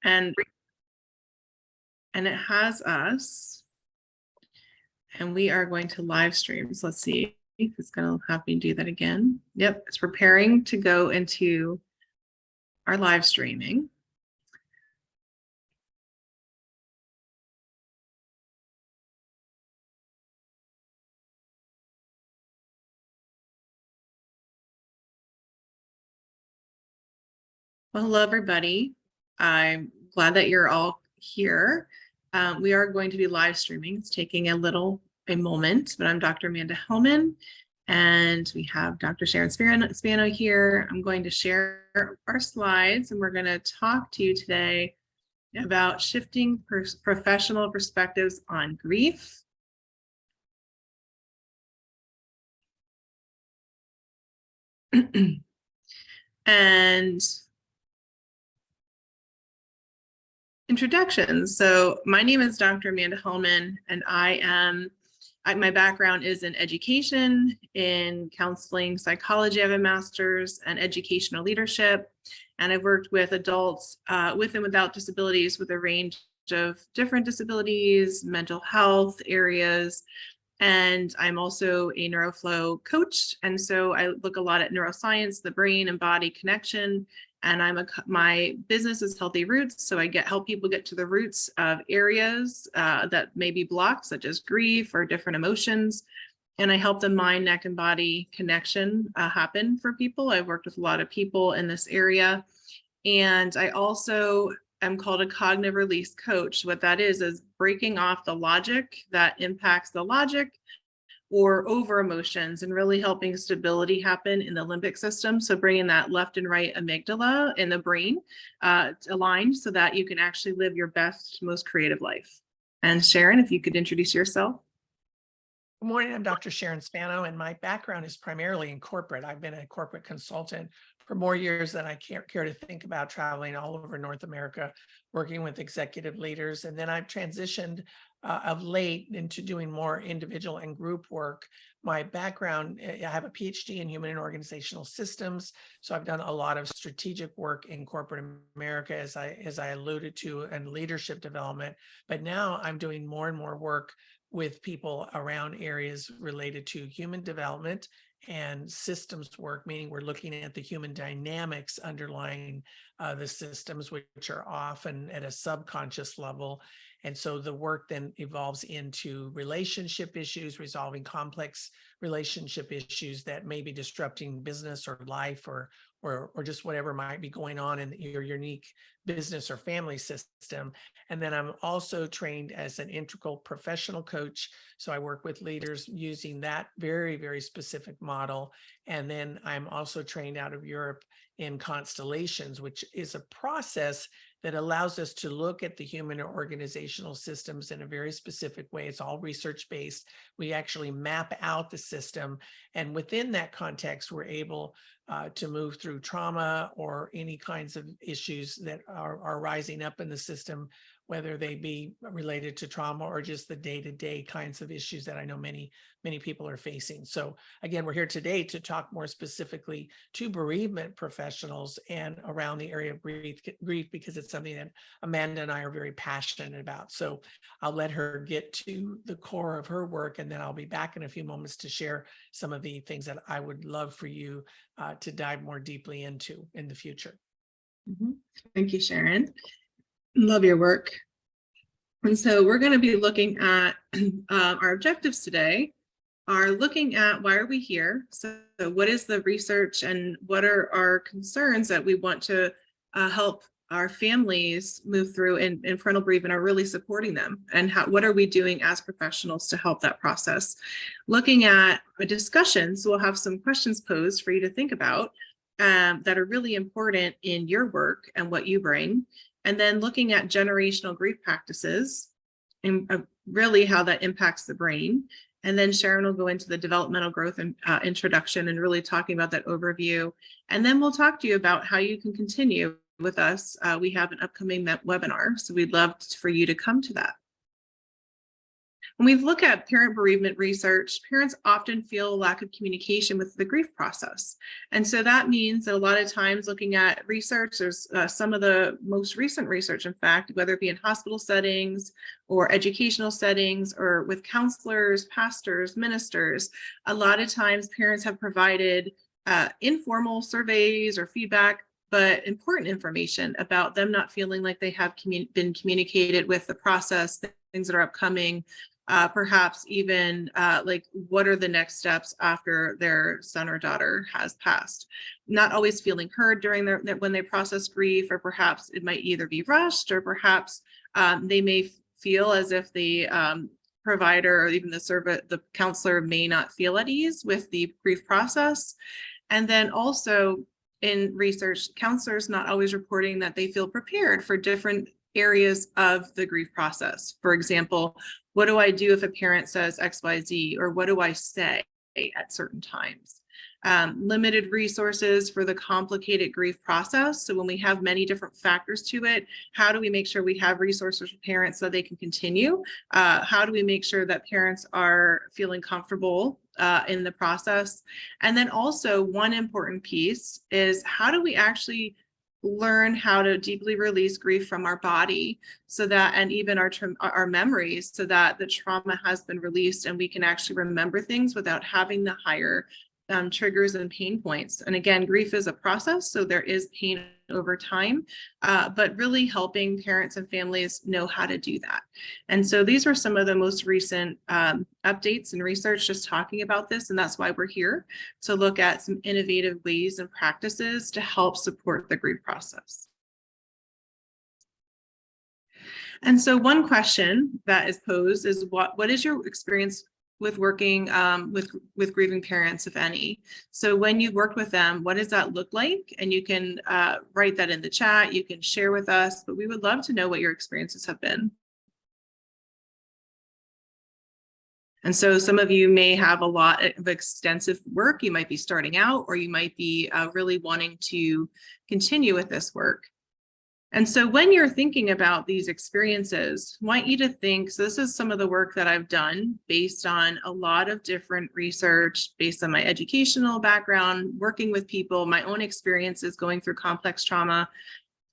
and it has us, and we are going to live stream. So let's see if it's going to have me do that again. Yep, it's preparing to go into our live streaming. Well, hello, everybody. I'm glad that you're all here. We are going to be live streaming. It's taking a moment, but I'm Dr. Amanda Helman, and we have Dr. Sharon Spano here. I'm going to share our slides, and we're going to talk to you today about shifting professional perspectives on grief. And introductions. So my name is Dr. Amanda Helman, and my background is in education, in counseling, psychology. I have a master's, and educational leadership. And I've worked with adults with and without disabilities with a range of different disabilities, mental health areas. And I'm also a neuroflow coach. And so I look a lot at neuroscience, the brain and body connection. And my business is Healthy Roots. So I help people get to the roots of areas that may be blocked, such as grief or different emotions. And I help the mind, neck, and body connection happen for people. I've worked with a lot of people in this area. And I also am called a cognitive release coach. What that is breaking off the logic that impacts the logic or over emotions and really helping stability happen in the limbic system. So bringing that left and right amygdala in the brain aligned so that you can actually live your best, most creative life. And Sharon, if you could introduce yourself. Good morning, I'm Dr. Sharon Spano, and my background is primarily in corporate. I've been a corporate consultant for more years than I care to think about, traveling all over North America, working with executive leaders. And then I've transitioned of late into doing more individual and group work. My background, I have a PhD in human and organizational systems. So I've done a lot of strategic work in corporate America, as I alluded to, and leadership development. But now I'm doing more and more work with people around areas related to human development and systems work, meaning we're looking at the human dynamics underlying the systems, which are often at a subconscious level. And so the work then evolves into relationship issues, resolving complex relationship issues that may be disrupting business or life or just whatever might be going on in your unique business or family system. And then I'm also trained as an integral professional coach. So I work with leaders using that very, very specific model. And then I'm also trained out of Europe in constellations, which is a process that allows us to look at the human or organizational systems in a very specific way. It's all research-based. We actually map out the system. And within that context, we're able to move through trauma or any kinds of issues that are rising up in the system, whether they be related to trauma or just the day-to-day kinds of issues that I know many people are facing. So again, we're here today to talk more specifically to bereavement professionals and around the area of grief, because it's something that Amanda and I are very passionate about. So I'll let her get to the core of her work, and then I'll be back in a few moments to share some of the things that I would love for you to dive more deeply into in the future. Mm-hmm. Thank you, Sharon. Love your work. And so we're going to be looking at our objectives today are looking at why are we here? So what is the research and what are our concerns that we want to help our families move through in parental bereavement, are really supporting them, and what are we doing as professionals to help that process? Looking at a discussion, so we'll have some questions posed for you to think about that are really important in your work and what you bring. And then looking at generational grief practices and really how that impacts the brain. And then Sharon will go into the developmental growth and introduction and really talking about that overview. And then we'll talk to you about how you can continue with us. We have an upcoming webinar, so we'd love for you to come to that. When we look at parent bereavement research, parents often feel a lack of communication with the grief process. And so that means that a lot of times looking at research, there's some of the most recent research, in fact, whether it be in hospital settings or educational settings or with counselors, pastors, ministers, a lot of times parents have provided informal surveys or feedback, but important information about them not feeling like they have been communicated with the process, things that are upcoming, perhaps even like what are the next steps after their son or daughter has passed. Not always feeling heard during when they process grief, or perhaps it might either be rushed, or perhaps they may feel as if the provider or even the counselor may not feel at ease with the grief process. And then also in research, counselors not always reporting that they feel prepared for different areas of the grief process. For example, what do I do if a parent says XYZ, or what do I say at certain times? Limited resources for the complicated grief process. So when we have many different factors to it, how do we make sure we have resources for parents so they can continue? How do we make sure that parents are feeling comfortable in the process? And then also one important piece is, how do we actually learn how to deeply release grief from our body, so that, and even our memories, so that the trauma has been released and we can actually remember things without having the higher triggers and pain points. And again, grief is a process, so there is pain over time, but really helping parents and families know how to do that. And so these are some of the most recent updates and research just talking about this, and that's why we're here, to look at some innovative ways and practices to help support the grief process. And so one question that is posed is, what is your experience with working with grieving parents, if any? So when you've worked with them, what does that look like? And you can write that in the chat, you can share with us, but we would love to know what your experiences have been. And so some of you may have a lot of extensive work, you might be starting out, or you might be really wanting to continue with this work. And so when you're thinking about these experiences, I want you to think, so this is some of the work that I've done based on a lot of different research, based on my educational background, working with people, my own experiences going through complex trauma,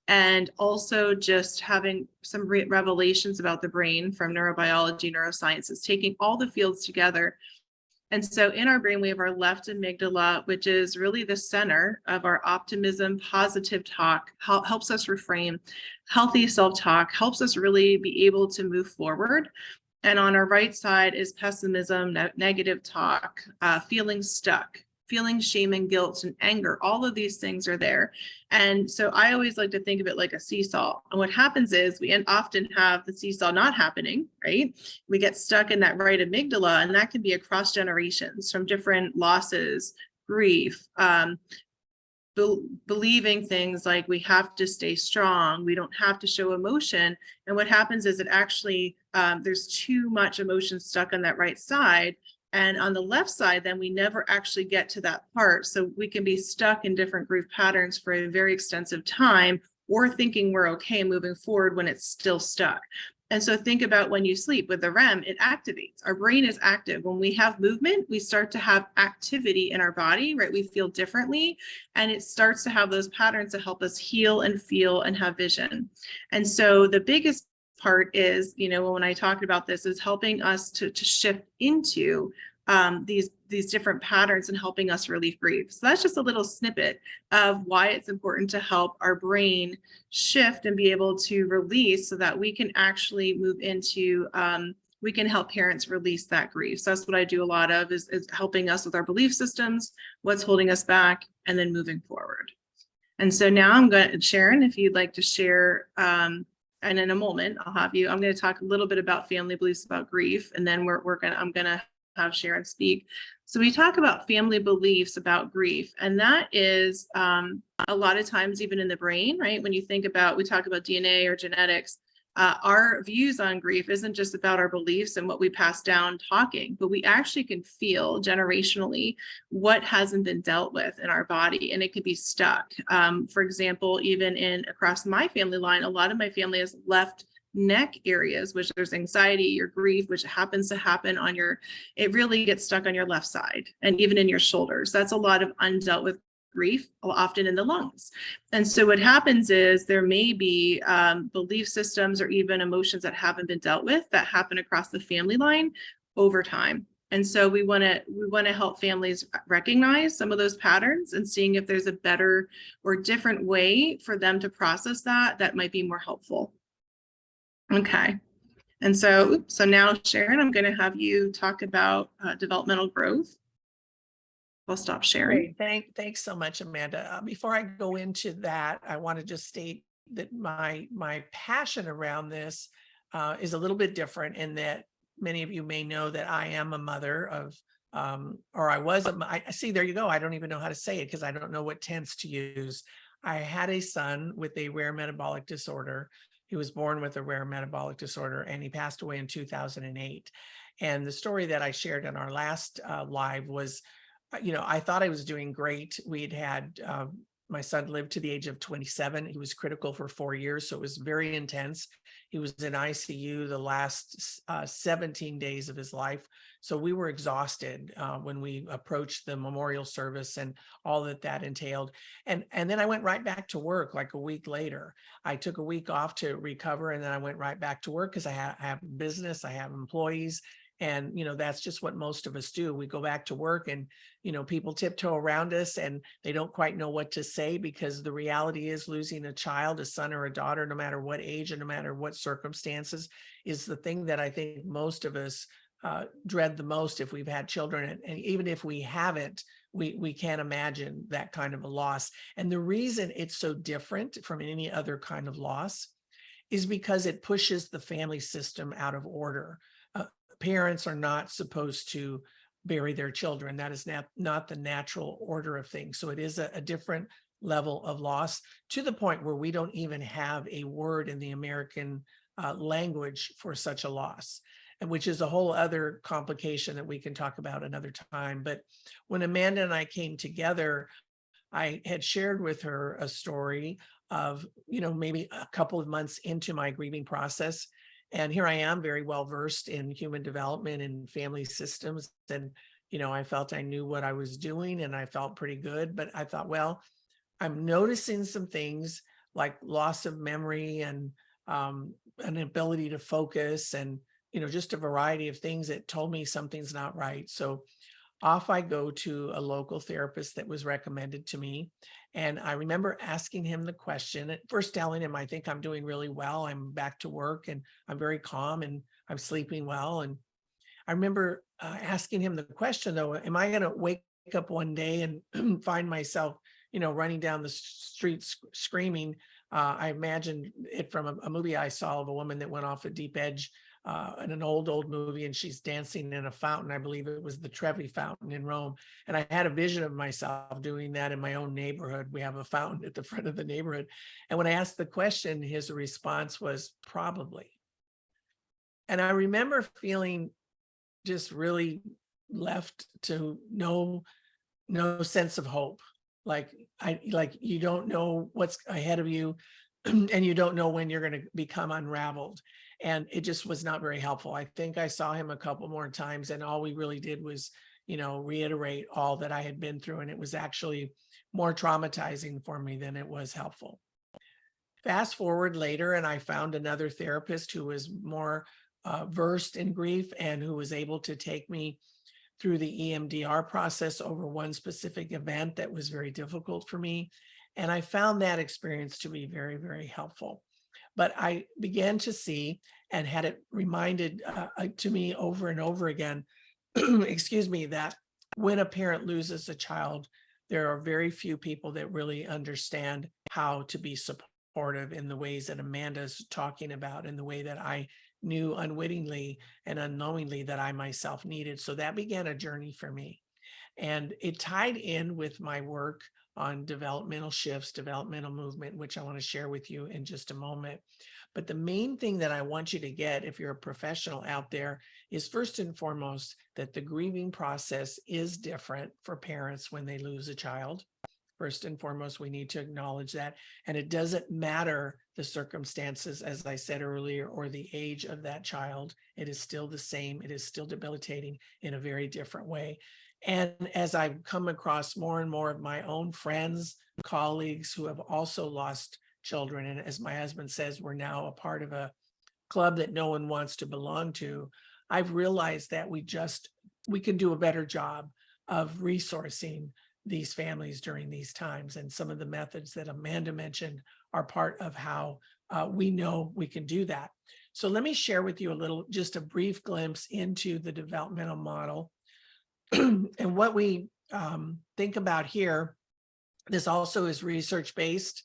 and also just having some revelations about the brain from neurobiology, neurosciences, taking all the fields together. And so in our brain, we have our left amygdala, which is really the center of our optimism, positive talk, helps us reframe, healthy self-talk, helps us really be able to move forward. And on our right side is pessimism, negative talk, feeling stuck, feeling shame and guilt and anger. All of these things are there. And so I always like to think of it like a seesaw. And what happens is we often have the seesaw not happening, right? We get stuck in that right amygdala, and that can be across generations from different losses, grief, believing things like we have to stay strong, we don't have to show emotion. And what happens is it actually, there's too much emotion stuck on that right side. And on the left side, then we never actually get to that part. So we can be stuck in different grief patterns for a very extensive time, or thinking we're okay moving forward when it's still stuck. And so think about when you sleep with the REM, it activates. Our brain is active. When we have movement, we start to have activity in our body, right? We feel differently, and it starts to have those patterns to help us heal and feel and have vision. And so the biggest part is, when I talked about this, is helping us to shift into these different patterns and helping us relieve grief. So that's just a little snippet of why it's important to help our brain shift and be able to release, so that we can actually move into, we can help parents release that grief. So that's what I do a lot of, is helping us with our belief systems, what's holding us back, and then moving forward. And so now I'm going to, Sharon, if you'd like to share, and in a moment, I'm going to talk a little bit about family beliefs about grief, and then I'm going to have Sharon speak. So we talk about family beliefs about grief, and that is a lot of times even in the brain, right? When you think about, we talk about DNA or genetics, our views on grief isn't just about our beliefs and what we pass down talking, but we actually can feel generationally what hasn't been dealt with in our body, and it could be stuck. For example, even across my family line, a lot of my family has left neck areas, which there's anxiety or grief, which happens to happen on it really gets stuck on your left side and even in your shoulders. That's a lot of undealt with grief, often in the lungs. And so what happens is there may be belief systems or even emotions that haven't been dealt with that happen across the family line over time. And so we want to help families recognize some of those patterns and seeing if there's a better or different way for them to process that might be more helpful. Okay. And so now, Sharon, I'm going to have you talk about developmental growth. I'll stop sharing. Great. Thanks so much, Amanda. Before I go into that, I want to just state that my passion around this is a little bit different in that many of you may know that I am a mother of, or I was, I see, there you go. I don't even know how to say it because I don't know what tense to use. I had a son with a rare metabolic disorder. He was born with a rare metabolic disorder and he passed away in 2008. And the story that I shared in our last live was, I thought I was doing great. We'd had my son lived to the age of 27. He was critical for 4 years, so it was very intense. He was in ICU the last 17 days of his life. So we were exhausted when we approached the memorial service and all that entailed. And then I went right back to work like a week later. I took a week off to recover, and then I went right back to work because I have business, I have employees. And, that's just what most of us do. We go back to work and, people tiptoe around us and they don't quite know what to say because the reality is losing a child, a son or a daughter, no matter what age and no matter what circumstances, is the thing that I think most of us dread the most if we've had children. And even if we haven't, we can't imagine that kind of a loss. And the reason it's so different from any other kind of loss is because it pushes the family system out of order. Parents are not supposed to bury their children. That is not the natural order of things. So it is a different level of loss to the point where we don't even have a word in the American language for such a loss, and which is a whole other complication that we can talk about another time. But when Amanda and I came together, I had shared with her a story of, maybe a couple of months into my grieving process. And here I am, very well versed in human development and family systems. And, I felt I knew what I was doing and I felt pretty good. But I thought, well, I'm noticing some things like loss of memory and an ability to focus and, just a variety of things that told me something's not right. So off I go to a local therapist that was recommended to me. And I remember asking him the question, at first telling him, I think I'm doing really well. I'm back to work and I'm very calm and I'm sleeping well. And I remember asking him the question, though, am I going to wake up one day and find myself, running down the street screaming? I imagined it from a movie I saw of a woman that went off a deep edge in an old movie, and she's dancing in a fountain. I believe it was the Trevi Fountain in Rome. And I had a vision of myself doing that in my own neighborhood. We have a fountain at the front of the neighborhood. And when I asked the question, his response was probably. And I remember feeling just really left to no sense of hope. Like you don't know what's ahead of you and you don't know when you're going to become unraveled. And it just was not very helpful. I think I saw him a couple more times and all we really did was, reiterate all that I had been through. And it was actually more traumatizing for me than it was helpful. Fast forward later, and I found another therapist who was more versed in grief and who was able to take me through the EMDR process over one specific event that was very difficult for me. And I found that experience to be very, very helpful. But I began to see and had it reminded to me over and over again, excuse me, that when a parent loses a child, there are very few people that really understand how to be supportive in the ways that Amanda's talking about, in the way that I knew unwittingly and unknowingly that I myself needed. So that began a journey for me. And it tied in with my work on developmental shifts, developmental movement, which I want to share with you in just a moment. But the main thing that I want you to get, if you're a professional out there, is first and foremost that the grieving process is different for parents when they lose a child. First and foremost, we need to acknowledge that. And it doesn't matter the circumstances, as I said earlier, or the age of that child. It is still the same. It is still debilitating in a very different way. And as I've come across more and more of my own friends, colleagues who have also lost children, and as my husband says, we're now a part of a club that no one wants to belong to, I've realized that we can do a better job of resourcing these families during these times. And some of the methods that Amanda mentioned are part of how we know we can do that. So let me share with you just a brief glimpse into the developmental model. And what we think about here, this also is research-based,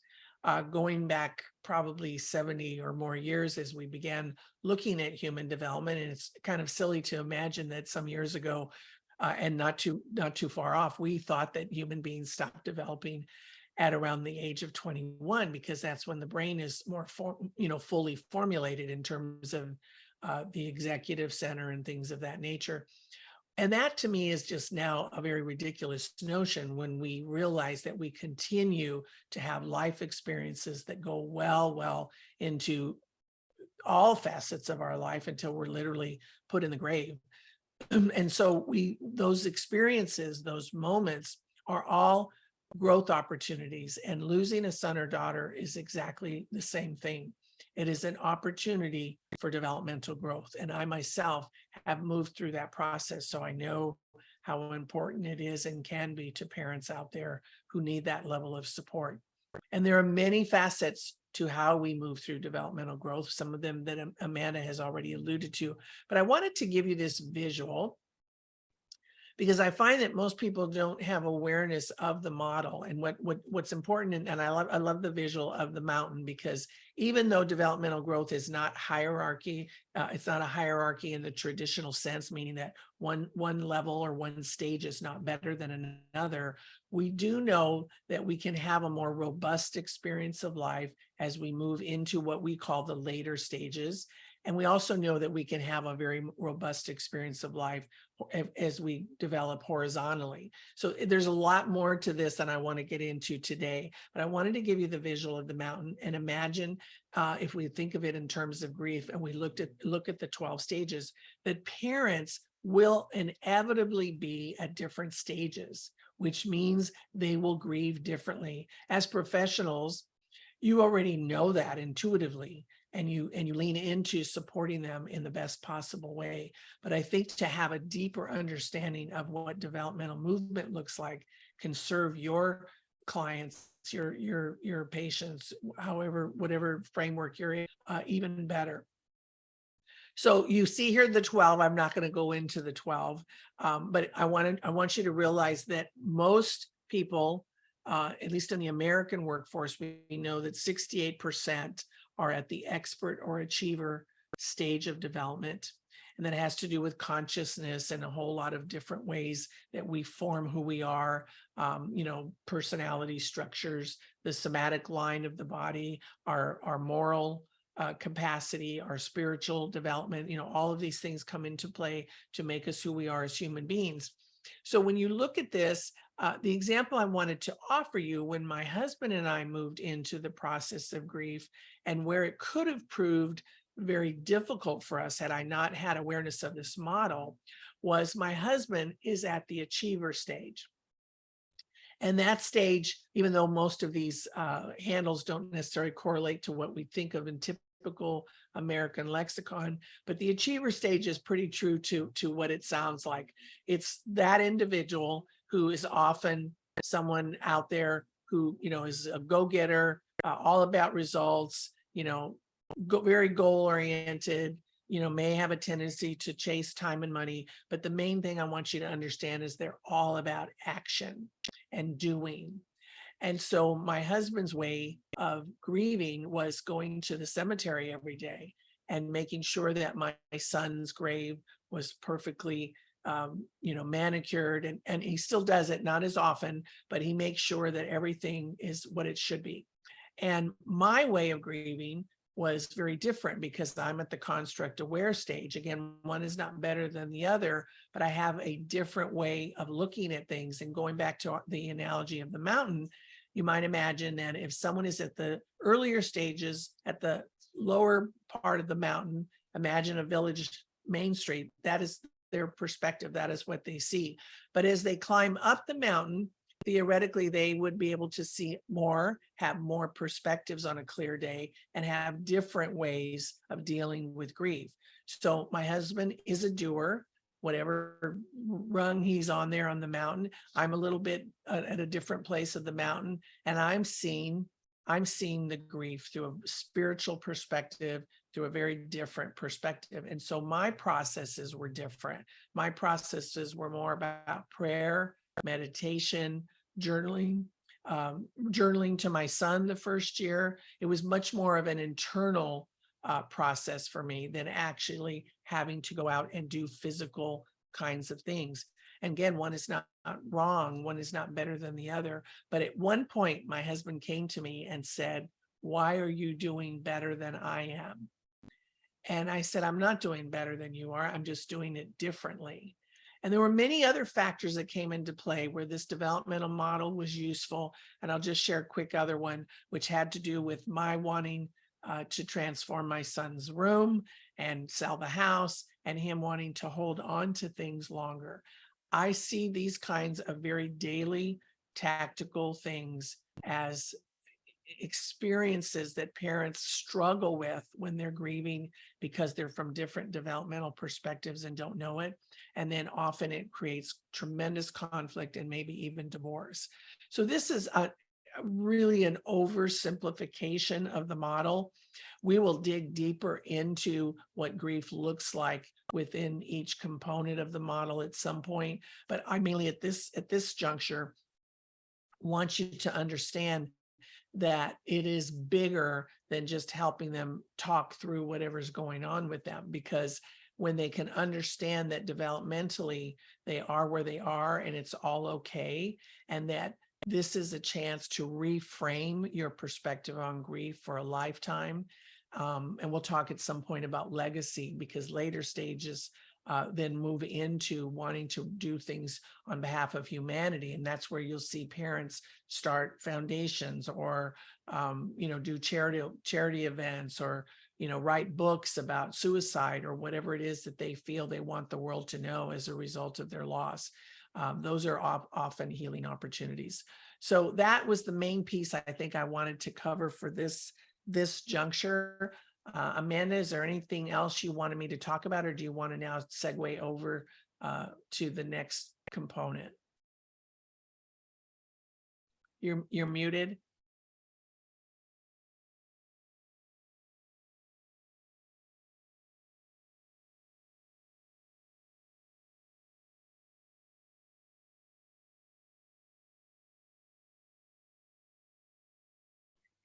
going back probably 70 or more years as we began looking at human development. And it's kind of silly to imagine that some years ago, and not too far off, we thought that human beings stopped developing at around the age of 21, because that's when the brain is more fully formulated in terms of the executive center and things of that nature. And that to me is just now a very ridiculous notion when we realize that we continue to have life experiences that go well into all facets of our life until we're literally put in the grave. And so those experiences, those moments are all growth opportunities, and losing a son or daughter is exactly the same thing. It is an opportunity for developmental growth. And I myself have moved through that process. So I know how important it is and can be to parents out there who need that level of support. And there are many facets to how we move through developmental growth, some of them that Amanda has already alluded to. But I wanted to give you this visual because I find that most people don't have awareness of the model and what's important. And I love the visual of the mountain, because even though developmental growth is not hierarchy, it's not a hierarchy in the traditional sense, meaning that one level or one stage is not better than another. We do know that we can have a more robust experience of life as we move into what we call the later stages. And we also know that we can have a very robust experience of life as we develop horizontally. So there's a lot more to this than I want to get into today, but I wanted to give you the visual of the mountain and imagine if we think of it in terms of grief and we look at the 12 stages, that parents will inevitably be at different stages, which means they will grieve differently. As professionals, you already know that intuitively, and you lean into supporting them in the best possible way. But I think to have a deeper understanding of what developmental movement looks like can serve your clients, your patients, whatever framework you're in, even better. So you see here the 12. I'm not going to go into the 12, but I want you to realize that most people, at least in the American workforce, we know that 68% are at the expert or achiever stage of development. And that has to do with consciousness and a whole lot of different ways that we form who we are, personality structures, the somatic line of the body, our moral capacity, our spiritual development, all of these things come into play to make us who we are as human beings. So when you look at this, the example I wanted to offer you, when my husband and I moved into the process of grief, and where it could have proved very difficult for us had I not had awareness of this model, was my husband is at the achiever stage. And that stage, even though most of these handles don't necessarily correlate to what we think of in typical American lexicon, but the achiever stage is pretty true to what it sounds like. It's that individual who is often someone out there who, is a go-getter, all about results, very goal-oriented, may have a tendency to chase time and money. But the main thing I want you to understand is they're all about action and doing. And so my husband's way of grieving was going to the cemetery every day and making sure that my son's grave was perfectly manicured, and he still does it, not as often, but he makes sure that everything is what it should be. And my way of grieving was very different because I'm at the construct aware stage. Again, one is not better than the other, but I have a different way of looking at things. And going back to the analogy of the mountain, you might imagine that if someone is at the earlier stages, at the lower part of the mountain, imagine a village main street, that is their perspective, that is what they see. But as they climb up the mountain, theoretically, they would be able to see more, have more perspectives on a clear day, and have different ways of dealing with grief. So my husband is a doer, whatever rung he's on there on the mountain. I'm a little bit at a different place of the mountain, and I'm seeing the grief through a spiritual perspective, through a very different perspective. And so my processes were different. My processes were more about prayer, meditation, journaling, journaling to my son the first year. It was much more of an internal process for me than actually having to go out and do physical kinds of things. And again, one is not wrong, one is not better than the other. But at one point, my husband came to me and said, "Why are you doing better than I am?" And I said, "I'm not doing better than you are. I'm just doing it differently." And there were many other factors that came into play where this developmental model was useful. And I'll just share a quick other one, which had to do with my wanting to transform my son's room and sell the house, and him wanting to hold on to things longer. I see these kinds of very daily tactical things as experiences that parents struggle with when they're grieving because they're from different developmental perspectives and don't know it. And then often it creates tremendous conflict and maybe even divorce. So this is really an oversimplification of the model. We will dig deeper into what grief looks like within each component of the model at some point. But I mainly at this juncture want you to understand that it is bigger than just helping them talk through whatever's going on with them, because when they can understand that developmentally they are where they are and it's all okay, and that this is a chance to reframe your perspective on grief for a lifetime. And we'll talk at some point about legacy, because later stages then move into wanting to do things on behalf of humanity. And that's where you'll see parents start foundations or, do charity events, or, write books about suicide or whatever it is that they feel they want the world to know as a result of their loss. Those are often healing opportunities. So that was the main piece I think I wanted to cover for this juncture. Amanda, is there anything else you wanted me to talk about, or do you want to now segue over to the next component? You're muted.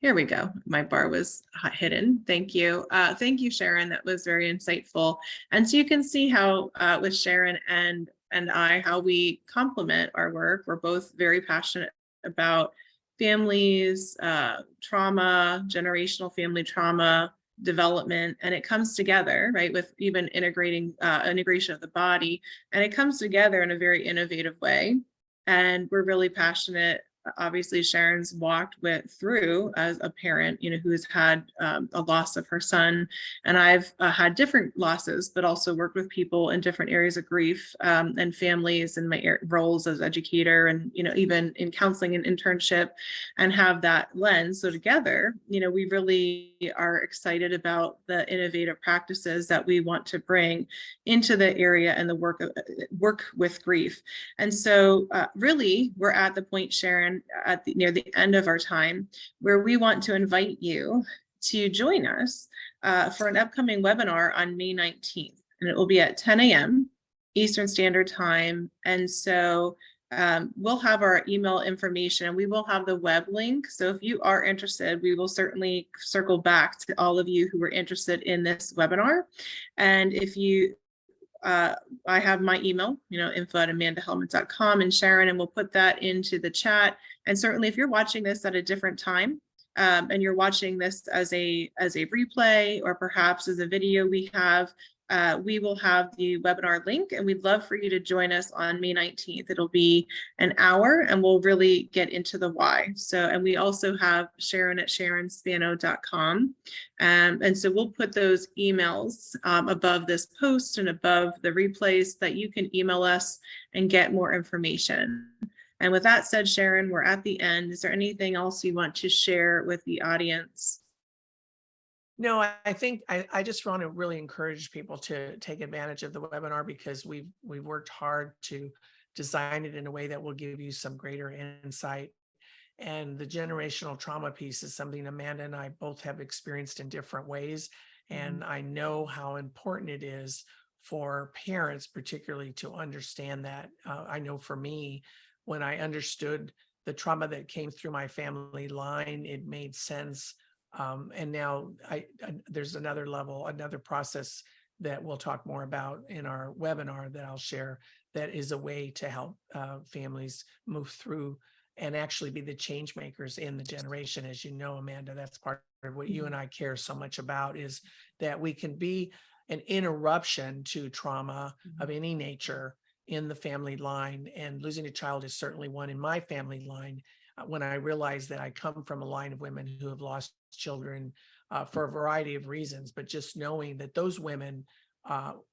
Here we go. My bar was hidden. Thank you. Thank you, Sharon. That was very insightful. And so you can see how with Sharon and I, how we complement our work. We're both very passionate about families, trauma, generational family trauma, development, and it comes together, right, with even integration of the body, and it comes together in a very innovative way. And we're really passionate. Obviously, Sharon's walked through as a parent, who's had a loss of her son, and I've had different losses, but also worked with people in different areas of grief and families, and my roles as educator, and even in counseling and internship, and have that lens. So together, we really are excited about the innovative practices that we want to bring into the area and the work with grief. And so, really, we're at the point, Sharon, near the end of our time, where we want to invite you to join us for an upcoming webinar on May 19th, and it will be at 10 a.m. Eastern Standard Time. And so we'll have our email information, and we will have the web link. So if you are interested, we will certainly circle back to all of you who are interested in this webinar. And if you I have my email, info@amandahelman.com, and Sharon, and we'll put that into the chat. And certainly if you're watching this at a different time, and you're watching this as a replay or perhaps as a video we will have the webinar link, and we'd love for you to join us on May 19th. It'll be an hour and we'll really get into the why. So, and we also have Sharon at sharonspano.com. And so we'll put those emails above this post and above the replays that you can email us and get more information. And with that said, Sharon, we're at the end. Is there anything else you want to share with the audience? No, I think I just want to really encourage people to take advantage of the webinar, because we've worked hard to design it in a way that will give you some greater insight. And the generational trauma piece is something Amanda and I both have experienced in different ways. And I know how important it is for parents, particularly, to understand that. I know for me, when I understood the trauma that came through my family line, it made sense. And now there's another level, another process that we'll talk more about in our webinar that I'll share, that is a way to help families move through and actually be the change makers in the generation. As you know, Amanda, that's part of what you and I care so much about, is that we can be an interruption to trauma of any nature in the family line. And losing a child is certainly one in my family line. When I realized that I come from a line of women who have lost children for a variety of reasons, but just knowing that those women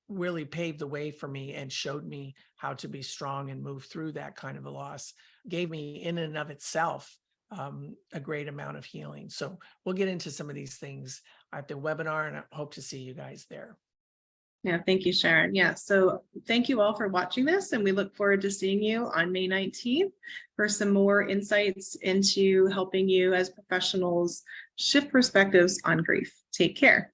really paved the way for me and showed me how to be strong and move through that kind of a loss, gave me in and of itself a great amount of healing. So we'll get into some of these things at the webinar, and I hope to see you guys there. Yeah, thank you, Sharon. Yeah, so thank you all for watching this, and we look forward to seeing you on May 19th for some more insights into helping you as professionals shift perspectives on grief. Take care.